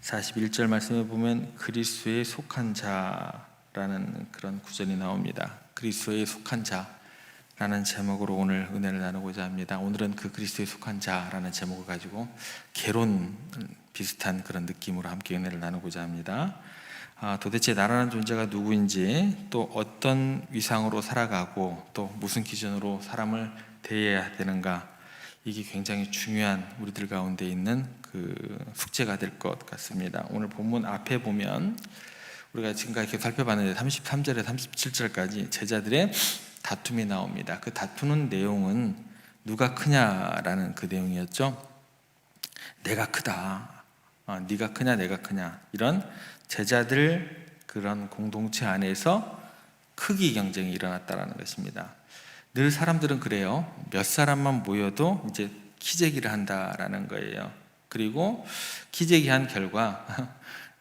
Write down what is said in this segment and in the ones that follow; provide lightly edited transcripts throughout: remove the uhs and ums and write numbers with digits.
41절 말씀에 보면 그리스도에 속한 자라는 그런 구절이 나옵니다. 그리스도에 속한 자라는 제목으로 오늘 은혜를 나누고자 합니다. 오늘은 그 그리스도에 속한 자라는 제목을 가지고 개론 비슷한 그런 느낌으로 함께 은혜를 나누고자 합니다. 도대체 나라는 존재가 누구인지, 또 어떤 위상으로 살아가고 또 무슨 기준으로 사람을 대해야 되는가, 이게 굉장히 중요한 우리들 가운데 있는 그 숙제가 될 것 같습니다. 오늘 본문 앞에 보면 우리가 지금까지 이렇게 살펴봤는데 33절에 37절까지 제자들의 다툼이 나옵니다. 그 다투는 내용은 누가 크냐라는 그 내용이었죠. 내가 크다, 네가 크냐 내가 크냐, 이런 제자들 그런 공동체 안에서 크기 경쟁이 일어났다는 것입니다. 늘 사람들은 그래요. 몇 사람만 모여도 이제 키재기를 한다라는 거예요. 그리고 키재기한 결과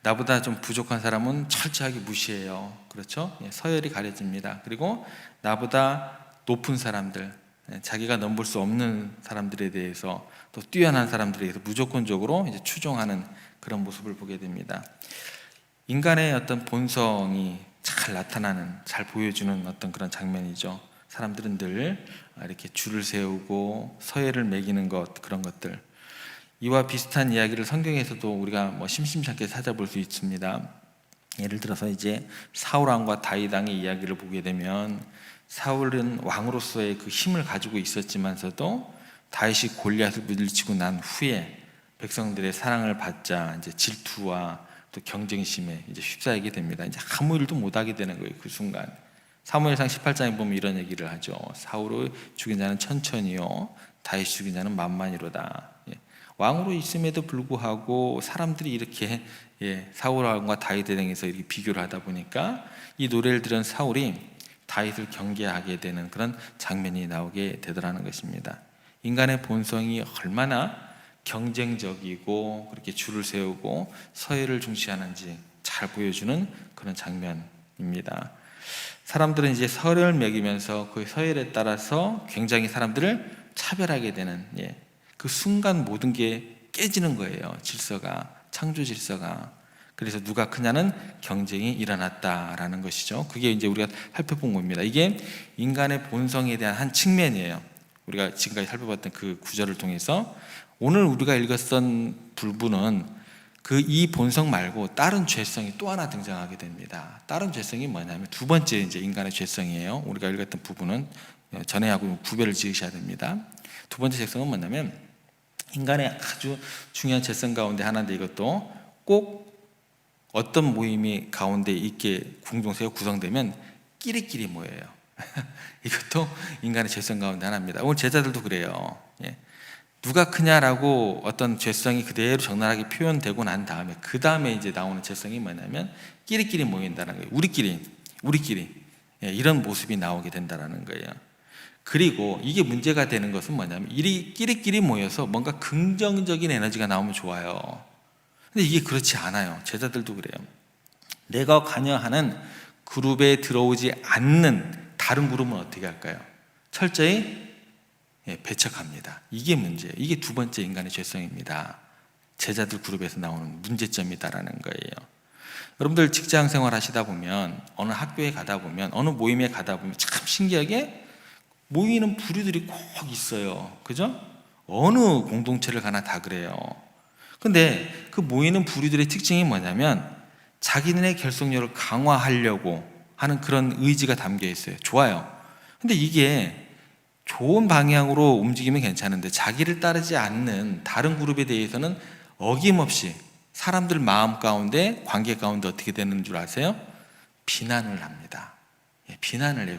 나보다 좀 부족한 사람은 철저하게 무시해요. 그렇죠? 서열이 가려집니다. 그리고 나보다 높은 사람들, 자기가 넘볼 수 없는 사람들에 대해서, 또 뛰어난 사람들에 대해서 무조건적으로 이제 추종하는 그런 모습을 보게 됩니다. 인간의 어떤 본성이 잘 나타나는, 잘 보여주는 어떤 그런 장면이죠. 사람들은 늘 이렇게 줄을 세우고 서열을 매기는 것, 그런 것들. 이와 비슷한 이야기를 성경에서도 우리가 심심치 않게 찾아볼 수 있습니다. 예를 들어서 이제 사울 왕과 다윗 왕의 이야기를 보게 되면, 사울은 왕으로서의 그 힘을 가지고 있었지만서도 다윗이 골리앗을 물리치고 난 후에 백성들의 사랑을 받자 이제 질투와 또 경쟁심에 이제 휩싸이게 됩니다. 이제 아무 일도 못하게 되는 거예요. 그 순간 사무엘상 18장에 보면 이런 얘기를 하죠. 사울을 죽인 자는 천천히요, 다윗 죽인 자는 만만이로다. 왕으로 있음에도 불구하고 사람들이 이렇게 사울 왕과 다윗에 대해서 이렇게 비교를 하다 보니까 이 노래를 들은 사울이 다윗을 경계하게 되는 그런 장면이 나오게 되더라는 것입니다. 인간의 본성이 얼마나 경쟁적이고 그렇게 줄을 세우고 서열을 중시하는지 잘 보여주는 그런 장면입니다. 사람들은 이제 서열을 매기면서 그 서열에 따라서 굉장히 사람들을 차별하게 되는, 그 순간 모든 게 깨지는 거예요. 질서가, 창조 질서가. 그래서 누가 크냐는 경쟁이 일어났다라는 것이죠. 그게 이제 우리가 살펴본 겁니다. 이게 인간의 본성에 대한 한 측면이에요. 우리가 지금까지 살펴봤던 그 구절을 통해서 오늘 우리가 읽었던 부분은 이 본성 말고 다른 죄성이 또 하나 등장하게 됩니다. 다른 죄성이 뭐냐면 두 번째 이제 인간의 죄성이에요. 우리가 읽었던 부분은 전에하고 구별을 지으셔야 됩니다. 두 번째 죄성은 뭐냐면 인간의 아주 중요한 죄성 가운데 하나인데, 이것도 꼭 어떤 모임이 가운데 있게 공동체가 구성되면 끼리끼리 모여요. 이것도 인간의 죄성 가운데 하나입니다. 오늘 제자들도 그래요. 누가 크냐라고 어떤 죄성이 그대로 적나라하게 표현되고 난 다음에 그 다음에 이제 나오는 죄성이 뭐냐면 끼리끼리 모인다는 거예요. 우리끼리 이런 모습이 나오게 된다는 거예요. 그리고 이게 문제가 되는 것은 뭐냐면 끼리끼리 모여서 뭔가 긍정적인 에너지가 나오면 좋아요. 근데 이게 그렇지 않아요. 제자들도 그래요. 내가 관여하는 그룹에 들어오지 않는 다른 그룹은 어떻게 할까요? 철저히 배척합니다. 이게 문제예요. 이게 두 번째 인간의 죄성입니다. 제자들 그룹에서 나오는 문제점이다라는 거예요. 여러분들 직장 생활 하시다 보면, 어느 학교에 가다 보면, 어느 모임에 가다 보면 참 신기하게 모이는 부류들이 꼭 있어요. 그죠? 어느 공동체를 가나 다 그래요. 근데 그 모이는 부류들의 특징이 뭐냐면 자기네 결속력을 강화하려고 하는 그런 의지가 담겨 있어요. 좋아요. 근데 이게 좋은 방향으로 움직이면 괜찮은데 자기를 따르지 않는 다른 그룹에 대해서는 어김없이 사람들 마음 가운데, 관계 가운데 어떻게 되는 줄 아세요? 비난을 합니다. 비난을 해요.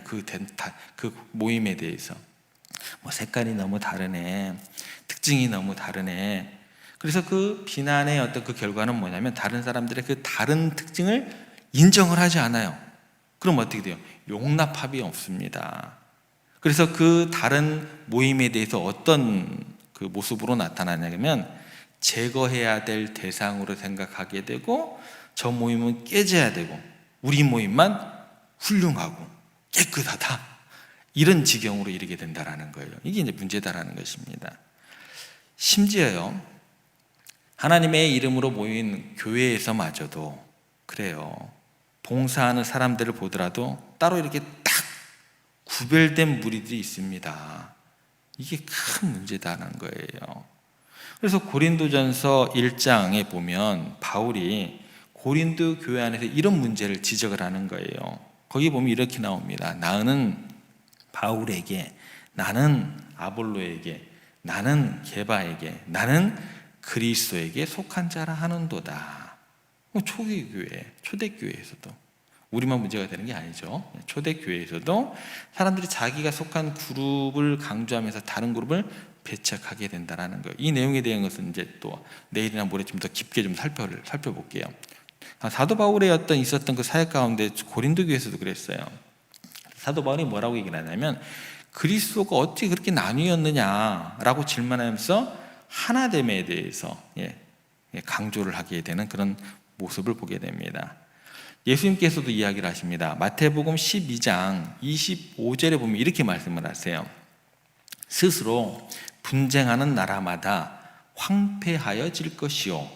그 모임에 대해서. 색깔이 너무 다르네, 특징이 너무 다르네. 그래서 그 비난의 어떤 그 결과는 뭐냐면 다른 사람들의 그 다른 특징을 인정을 하지 않아요. 그럼 어떻게 돼요? 용납합이 없습니다. 그래서 그 다른 모임에 대해서 어떤 그 모습으로 나타나냐면 제거해야 될 대상으로 생각하게 되고, 저 모임은 깨져야 되고 우리 모임만 훌륭하고 깨끗하다, 이런 지경으로 이르게 된다라는 거예요. 이게 이제 문제다라는 것입니다. 심지어요, 하나님의 이름으로 모인 교회에서마저도 그래요. 봉사하는 사람들을 보더라도 따로 이렇게 딱 구별된 무리들이 있습니다. 이게 큰 문제다는 거예요. 그래서 고린도전서 1장에 보면 바울이 고린도 교회 안에서 이런 문제를 지적을 하는 거예요. 거기 보면 이렇게 나옵니다. 나는 바울에게, 나는 아볼로에게, 나는 게바에게, 나는 그리스도에게 속한 자라 하는도다. 초대교회, 초대교회에서도 우리만 문제가 되는 게 아니죠. 초대교회에서도 사람들이 자기가 속한 그룹을 강조하면서 다른 그룹을 배척하게 된다는 거예요. 이 내용에 대한 것은 이제 또 내일이나 모레 좀 더 깊게 좀 살펴볼게요. 사도 바울의 있었던 그 사역 가운데 고린도 교회에서도 그랬어요. 사도 바울이 뭐라고 얘기를 하냐면 그리스도가 어떻게 그렇게 나뉘었느냐라고 질문하면서 하나됨에 대해서 강조를 하게 되는 그런 모습을 보게 됩니다. 예수님께서도 이야기를 하십니다. 마태복음 12장 25절에 보면 이렇게 말씀을 하세요. 스스로 분쟁하는 나라마다 황폐하여질 것이요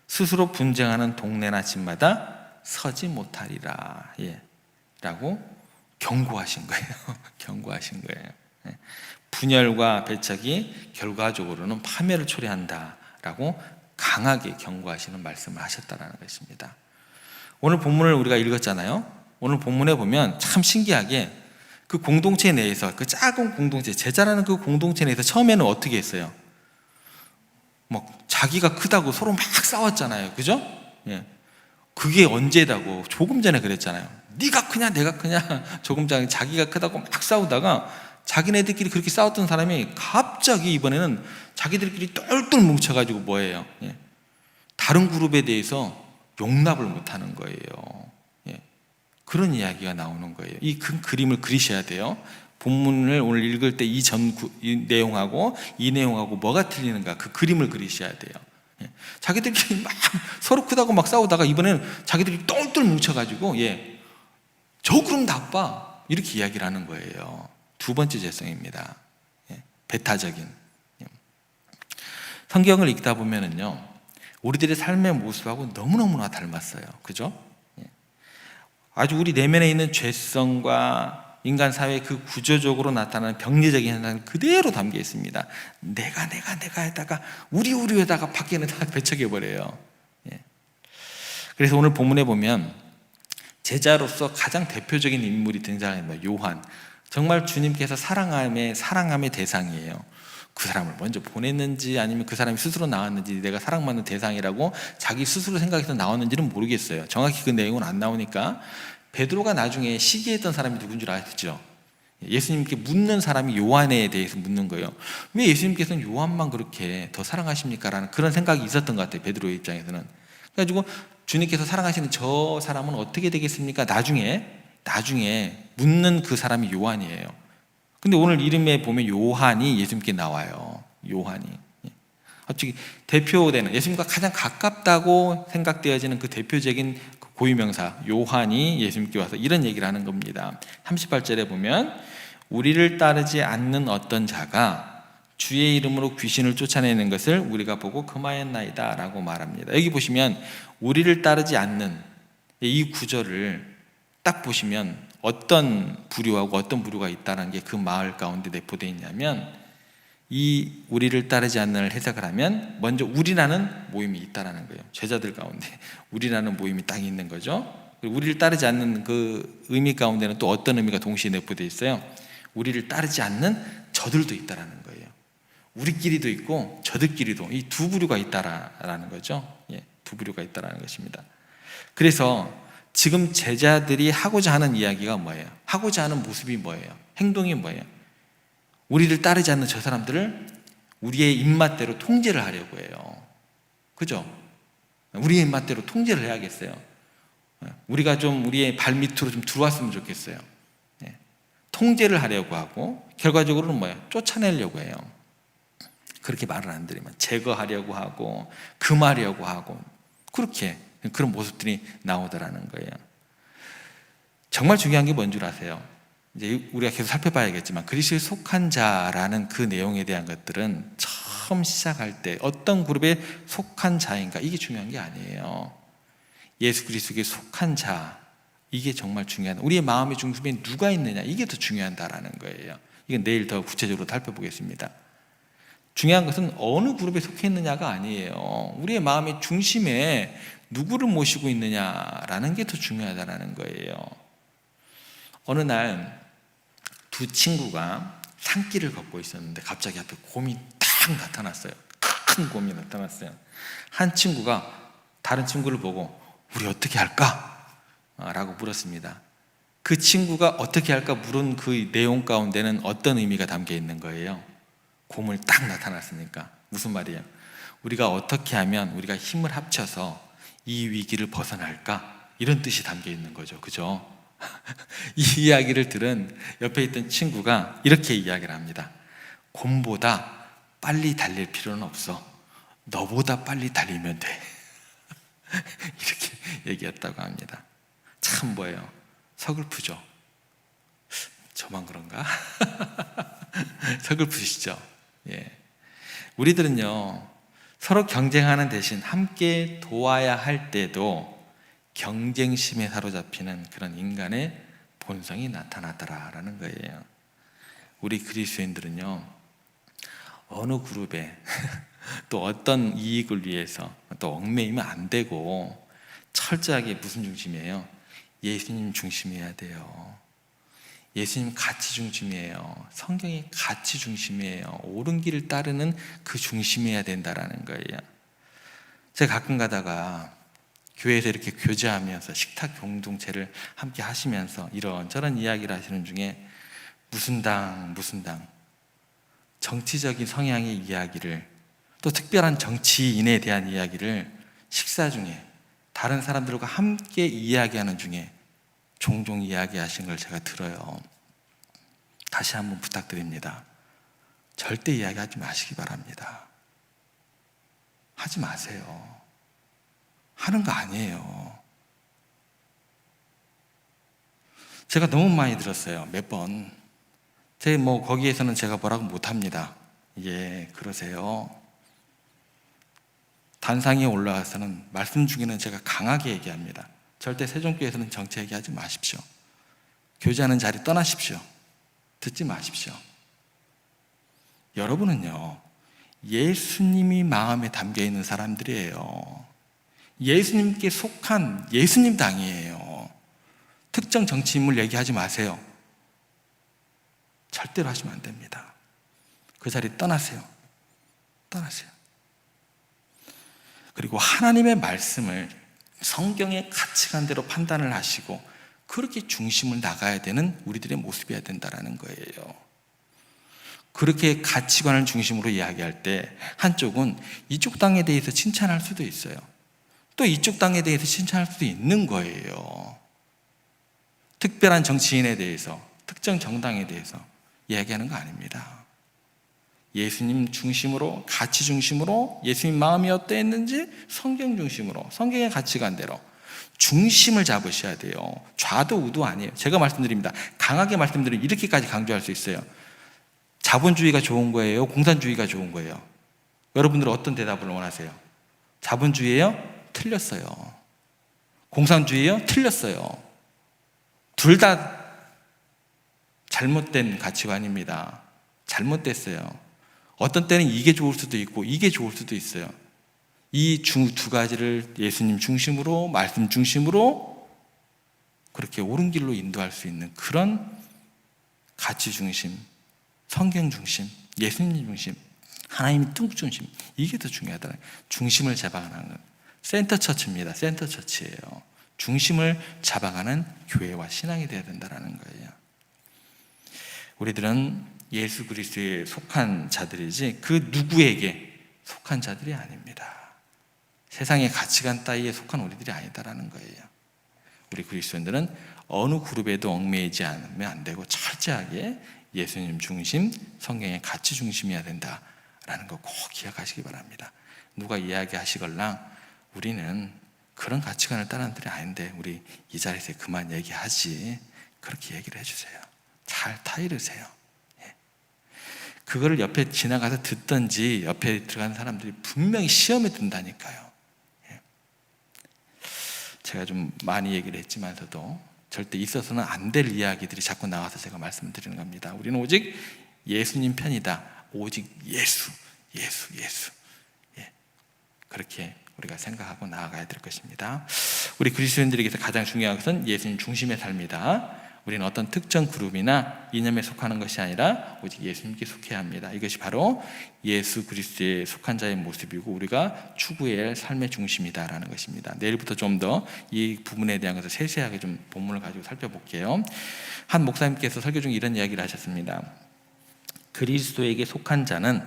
스스로 분쟁하는 동네나 집마다 서지 못하리라. 라고 경고하신 거예요. 경고하신 거예요. 분열과 배척이 결과적으로는 파멸을 초래한다라고 강하게 경고하시는 말씀을 하셨다는 것입니다. 오늘 본문을 우리가 읽었잖아요. 오늘 본문에 보면 참 신기하게 그 공동체 내에서, 그 작은 공동체, 제자라는 그 공동체 내에서 처음에는 어떻게 했어요? 자기가 크다고 서로 막 싸웠잖아요. 그죠? 그게 언제다고 조금 전에 그랬잖아요. 네가 크냐 내가 크냐 조금 전에 자기가 크다고 막 싸우다가 자기네들끼리 그렇게 싸웠던 사람이 갑자기 이번에는 자기들끼리 똘똘 뭉쳐가지고 뭐예요? 다른 그룹에 대해서 용납을 못하는 거예요. 그런 이야기가 나오는 거예요. 이 그림을 그리셔야 돼요. 본문을 오늘 읽을 때 이 내용하고 이 내용하고 뭐가 틀리는가 그 그림을 그리셔야 돼요. 자기들끼리 막 서로 크다고 막 싸우다가 이번에는 자기들이 똘똘 뭉쳐가지고 저 그럼 나빠 이렇게 이야기를 하는 거예요. 두 번째 죄성입니다. 배타적인. 성경을 읽다 보면은요 우리들의 삶의 모습하고 너무너무나 닮았어요. 그죠? 아주 우리 내면에 있는 죄성과 인간 사회의 그 구조적으로 나타나는 병리적인 현상은 그대로 담겨 있습니다. 내가 하다가 우리에다가 밖에는 다 배척해버려요. 그래서 오늘 본문에 보면 제자로서 가장 대표적인 인물이 등장합니다. 요한. 정말 주님께서 사랑함의 대상이에요. 그 사람을 먼저 보냈는지 아니면 그 사람이 스스로 나왔는지 내가 사랑받는 대상이라고 자기 스스로 생각해서 나왔는지는 모르겠어요. 정확히 그 내용은 안 나오니까. 베드로가 나중에 시기했던 사람이 누군 줄 아시죠? 예수님께 묻는 사람이 요한에 대해서 묻는 거예요. 왜 예수님께서는 요한만 그렇게 더 사랑하십니까? 라는 그런 생각이 있었던 것 같아요. 베드로의 입장에서는. 그래가지고 주님께서 사랑하시는 저 사람은 어떻게 되겠습니까? 나중에 묻는 그 사람이 요한이에요. 근데 오늘 이름에 보면 요한이 예수님께 나와요. 요한이. 갑자기 대표되는 예수님과 가장 가깝다고 생각되어지는 그 대표적인 고유명사 요한이 예수님께 와서 이런 얘기를 하는 겁니다. 38절에 보면 우리를 따르지 않는 어떤 자가 주의 이름으로 귀신을 쫓아내는 것을 우리가 보고 금하였나이다 라고 말합니다. 여기 보시면 우리를 따르지 않는 이 구절을 딱 보시면 어떤 부류하고 어떤 부류가 있다는 게 그 마을 가운데 내포되어 있냐면 이 우리를 따르지 않는을 해석을 하면 먼저 우리라는 모임이 있다라는 거예요. 제자들 가운데 우리라는 모임이 딱 있는 거죠. 그리고 우리를 따르지 않는 그 의미 가운데는 또 어떤 의미가 동시에 내포되어 있어요. 우리를 따르지 않는 저들도 있다라는 거예요. 우리끼리도 있고 저들끼리도 이 두 부류가 있다라는 거죠. 두 부류가 있다라는 것입니다. 그래서 지금 제자들이 하고자 하는 이야기가 뭐예요? 하고자 하는 모습이 뭐예요? 행동이 뭐예요? 우리를 따르지 않는 저 사람들을 우리의 입맛대로 통제를 하려고 해요. 그죠? 우리의 입맛대로 통제를 해야겠어요. 우리가 좀 우리의 발 밑으로 좀 들어왔으면 좋겠어요. 통제를 하려고 하고 결과적으로는 뭐예요? 쫓아내려고 해요. 그렇게 말을 안 들으면 제거하려고 하고 금하려고 하고 그렇게 그런 모습들이 나오더라는 거예요. 정말 중요한 게 뭔 줄 아세요? 이제 우리가 계속 살펴봐야겠지만 그리스도에 속한 자라는 그 내용에 대한 것들은 처음 시작할 때 어떤 그룹에 속한 자인가, 이게 중요한 게 아니에요. 예수 그리스도에 속한 자, 이게 정말 중요하다. 우리의 마음의 중심에 누가 있느냐, 이게 더 중요하다라는 거예요. 이건 내일 더 구체적으로 살펴보겠습니다. 중요한 것은 어느 그룹에 속해 있느냐가 아니에요. 우리의 마음의 중심에 누구를 모시고 있느냐라는 게 더 중요하다는 거예요. 어느 날 두 친구가 산길을 걷고 있었는데 갑자기 앞에 곰이 딱 나타났어요. 큰 곰이 나타났어요. 한 친구가 다른 친구를 보고 우리 어떻게 할까? 라고 물었습니다. 그 친구가 어떻게 할까 물은 그 내용 가운데는 어떤 의미가 담겨 있는 거예요? 곰을 딱 나타났으니까 무슨 말이에요? 우리가 어떻게 하면 우리가 힘을 합쳐서 이 위기를 벗어날까? 이런 뜻이 담겨 있는 거죠. 그죠? 이 이야기를 들은 옆에 있던 친구가 이렇게 이야기를 합니다. 곰보다 빨리 달릴 필요는 없어. 너보다 빨리 달리면 돼. 이렇게 얘기했다고 합니다. 참 뭐예요? 서글프죠? 저만 그런가? 서글프시죠? 예. 우리들은요, 서로 경쟁하는 대신 함께 도와야 할 때도 경쟁심에 사로잡히는 그런 인간의 본성이 나타나더라라는 거예요. 우리 그리스도인들은요, 어느 그룹에 또 어떤 이익을 위해서 또 얽매이면 안 되고 철저하게 무슨 중심이에요? 예수님 중심이어야 돼요. 예수님 가치 중심이에요. 성경의 가치 중심이에요. 옳은 길을 따르는 그 중심이어야 된다라는 거예요. 제가 가끔 가다가 교회에서 이렇게 교제하면서 식탁 공동체를 함께 하시면서 이런저런 이야기를 하시는 중에 무슨 당 정치적인 성향의 이야기를, 또 특별한 정치인에 대한 이야기를 식사 중에 다른 사람들과 함께 이야기하는 중에 종종 이야기하신 걸 제가 들어요. 다시 한번 부탁드립니다. 절대 이야기하지 마시기 바랍니다. 하지 마세요. 하는 거 아니에요. 제가 너무 많이 들었어요. 몇 번. 거기에서는 제가 뭐라고 못합니다. 예, 그러세요. 단상에 올라와서는 말씀 중에는 제가 강하게 얘기합니다. 절대 세종교회에서는 정치 얘기하지 마십시오. 교제하는 자리 떠나십시오. 듣지 마십시오. 여러분은요, 예수님이 마음에 담겨 있는 사람들이에요. 예수님께 속한 예수님 당이에요. 특정 정치 인물 얘기하지 마세요. 절대로 하시면 안 됩니다. 그 자리 떠나세요. 떠나세요. 그리고 하나님의 말씀을 성경의 가치관대로 판단을 하시고 그렇게 중심을 나가야 되는 우리들의 모습이어야 된다는 거예요. 그렇게 가치관을 중심으로 이야기할 때 한쪽은 이쪽 당에 대해서 칭찬할 수도 있어요. 또 이쪽 당에 대해서 칭찬할 수도 있는 거예요. 특별한 정치인에 대해서, 특정 정당에 대해서 이야기하는 거 아닙니다. 예수님 중심으로, 가치 중심으로, 예수님 마음이 어떠했는지 성경 중심으로, 성경의 가치관대로 중심을 잡으셔야 돼요. 좌도 우도 아니에요. 제가 말씀드립니다. 강하게 말씀드리면 이렇게까지 강조할 수 있어요. 자본주의가 좋은 거예요? 공산주의가 좋은 거예요? 여러분들은 어떤 대답을 원하세요? 자본주의예요? 틀렸어요. 공산주의예요? 틀렸어요. 둘 다 잘못된 가치관입니다. 잘못됐어요. 어떤 때는 이게 좋을 수도 있고 이게 좋을 수도 있어요. 이 두 가지를 예수님 중심으로, 말씀 중심으로 그렇게 옳은 길로 인도할 수 있는 그런 가치 중심, 성경 중심, 예수님 중심, 하나님 뜻 중심, 이게 더 중요하다. 중심을 잡아가는 것. 센터 처치입니다. 센터 처치예요. 중심을 잡아가는 교회와 신앙이 되어야 된다는 거예요. 우리들은 예수 그리스도에 속한 자들이지 그 누구에게 속한 자들이 아닙니다. 세상의 가치관 따위에 속한 우리들이 아니다라는 거예요. 우리 그리스도인들은 어느 그룹에도 얽매이지 않으면 안 되고 철저하게 예수님 중심, 성경의 가치 중심이어야 된다라는 거 꼭 기억하시기 바랍니다. 누가 이야기하시걸랑 우리는 그런 가치관을 따르는 들이 아닌데 우리 이 자리에서 그만 얘기하지, 그렇게 얘기를 해주세요. 잘 타이르세요. 그거를 옆에 지나가서 듣던지 옆에 들어가는 사람들이 분명히 시험에 든다니까요. 제가 좀 많이 얘기를 했지만서도 절대 있어서는 안 될 이야기들이 자꾸 나와서 제가 말씀드리는 겁니다. 우리는 오직 예수님 편이다. 오직 예수. 그렇게 우리가 생각하고 나아가야 될 것입니다. 우리 그리스도인들에게서 가장 중요한 것은 예수님 중심의 삶이다. 우리는 어떤 특정 그룹이나 이념에 속하는 것이 아니라 오직 예수님께 속해야 합니다. 이것이 바로 예수 그리스도에 속한 자의 모습이고 우리가 추구해야 할 삶의 중심이다라는 것입니다. 내일부터 좀 더 이 부분에 대한 것을 세세하게 좀 본문을 가지고 살펴볼게요. 한 목사님께서 설교 중에 이런 이야기를 하셨습니다. 그리스도에게 속한 자는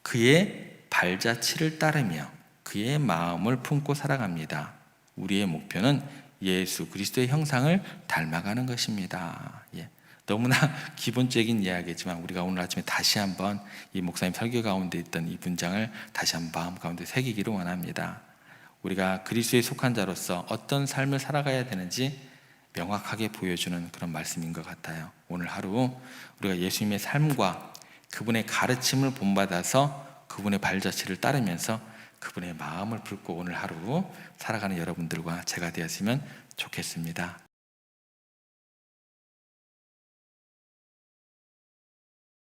그의 발자취를 따르며 그의 마음을 품고 살아갑니다. 우리의 목표는 예수 그리스도의 형상을 닮아가는 것입니다. 너무나 기본적인 이야기지만 우리가 오늘 아침에 다시 한번 이 목사님 설교 가운데 있던 이 문장을 다시 한번 마음 가운데 새기기를 원합니다. 우리가 그리스도에 속한 자로서 어떤 삶을 살아가야 되는지 명확하게 보여주는 그런 말씀인 것 같아요. 오늘 하루 우리가 예수님의 삶과 그분의 가르침을 본받아서 그분의 발자취를 따르면서 그분의 마음을 품고 오늘 하루 살아가는 여러분들과 제가 되었으면 좋겠습니다.